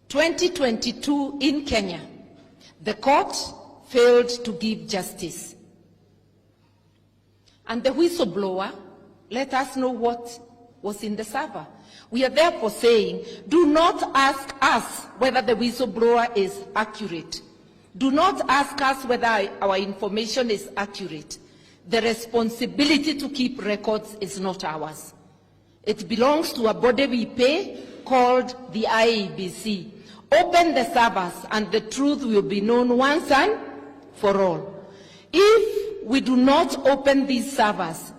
2022 in Kenya, the court failed to give justice. And the whistleblower let us know what was in the server. We are therefore saying, do not ask us whether the whistleblower is accurate. Do not ask us whether our information is accurate. The responsibility to keep records is not ours. It belongs to a body we pay called the IEBC. Open the servers and the truth will be known once and for all. If we do not open these servers,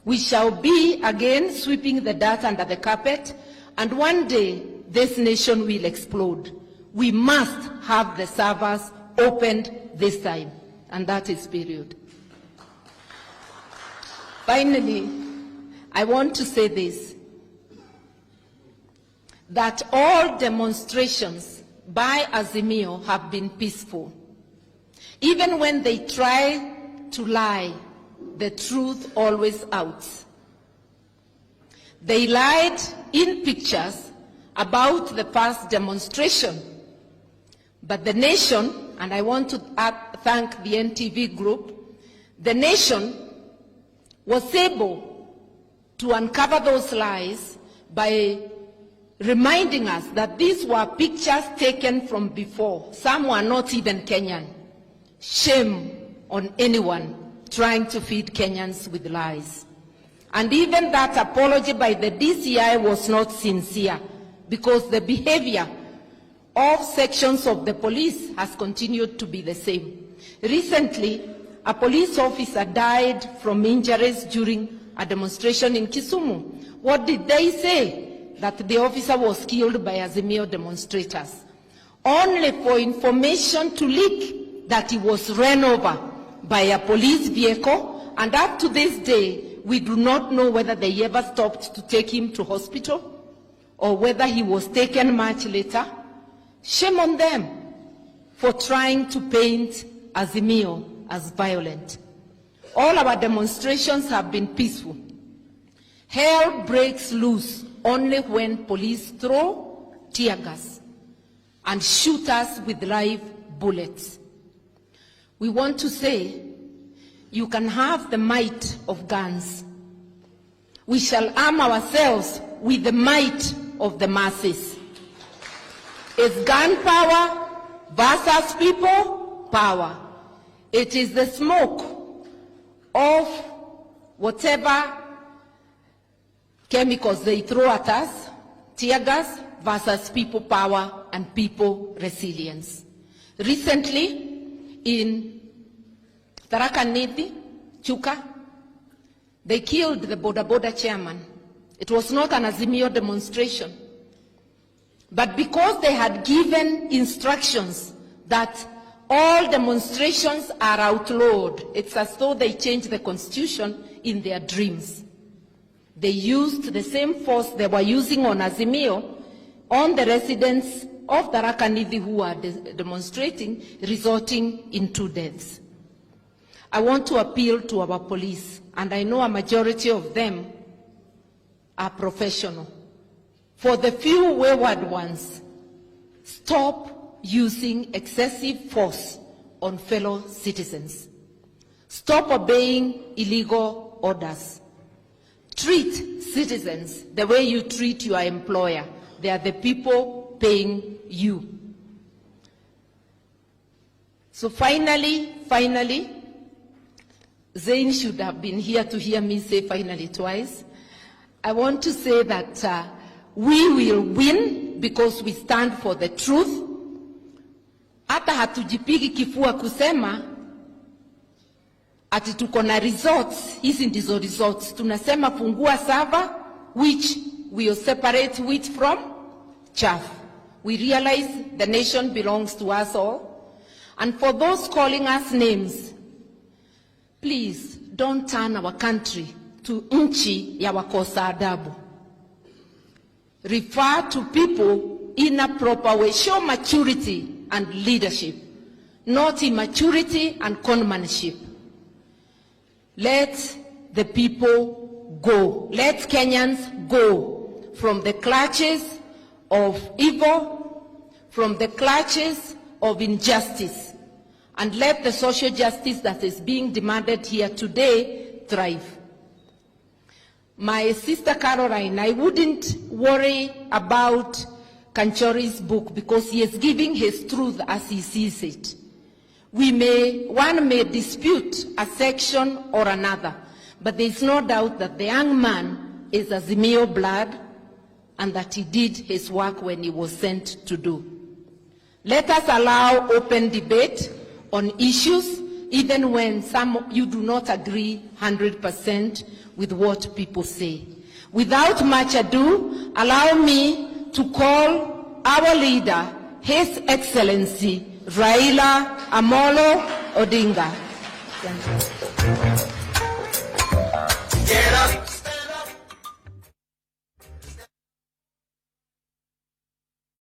we shall be again sweeping the dirt under the carpet, and one day this nation will explode. We must have the servers opened this time, and that is period. Finally, I want to say this, that all demonstrations by Azimio have been peaceful. Even when they try to lie, the truth always out. They lied in pictures about the past demonstration, but the nation, and I want to thank the NTV group, the nation was able to uncover those lies by reminding us that these were pictures taken from before. Some were not even Kenyan. Shame on anyone trying to feed Kenyans with lies. And even that apology by the DCI was not sincere, because the behavior of sections of the police has continued to be the same. Recently, a police officer died from injuries during a demonstration in Kisumu. What did they say? That the officer was killed by Azimio demonstrators, only for information to leak that he was run over by a police vehicle, and up to this day, we do not know whether they ever stopped to take him to hospital or whether he was taken much later. Shame on them for trying to paint Azimio as violent. All our demonstrations have been peaceful. Hell breaks loose only when police throw tear gas and shoot us with live bullets. We want to say, you can have the might of guns. We shall arm ourselves with the might of the masses. It's gun power versus people power. It is the smoke of whatever chemicals they throw at us, tear gas versus people power and people resilience. Recently, in Tharaka Nithi, Chuka, they killed the Boda Boda chairman. It was not an Azimio demonstration. But because they had given instructions that all demonstrations are outlawed, it's as though they changed the constitution in their dreams. They used the same force they were using on Azimio on the residents of Tharaka Nithi who are demonstrating, resulting in 2 deaths. I want to appeal to our police, and I know a majority of them are professional. For the few wayward ones, stop using excessive force on fellow citizens. Stop obeying illegal orders. Treat citizens the way you treat your employer. They are the people paying you. So finally, Zain should have been here to hear me say finally twice. I want to say that we will win because we stand for the truth. Hata hatujipigi kifua kusema ati tuko na results. Hizi ndizo results. Tunasema fungua server which will separate wheat from chaff. We realize the nation belongs to us all. And for those calling us names, please don't turn our country to nchi ya wakosa adabu. Refer to people in a proper way. Show maturity and leadership, not immaturity and conmanship. Let the people go. Let Kenyans go from the clutches of evil, from the clutches of injustice and let the social justice that is being demanded here today thrive. My sister Caroline, I wouldn't worry about Kanchori's book because he is giving his truth as he sees it. One may dispute a section or another, but there is no doubt that the young man is Azimio blood and that he did his work when he was sent to do. Let us allow open debate on issues, even when some of you do not agree 100% with what people say. Without much ado, allow me to call our leader, His Excellency Raila Amolo Odinga. Thank you.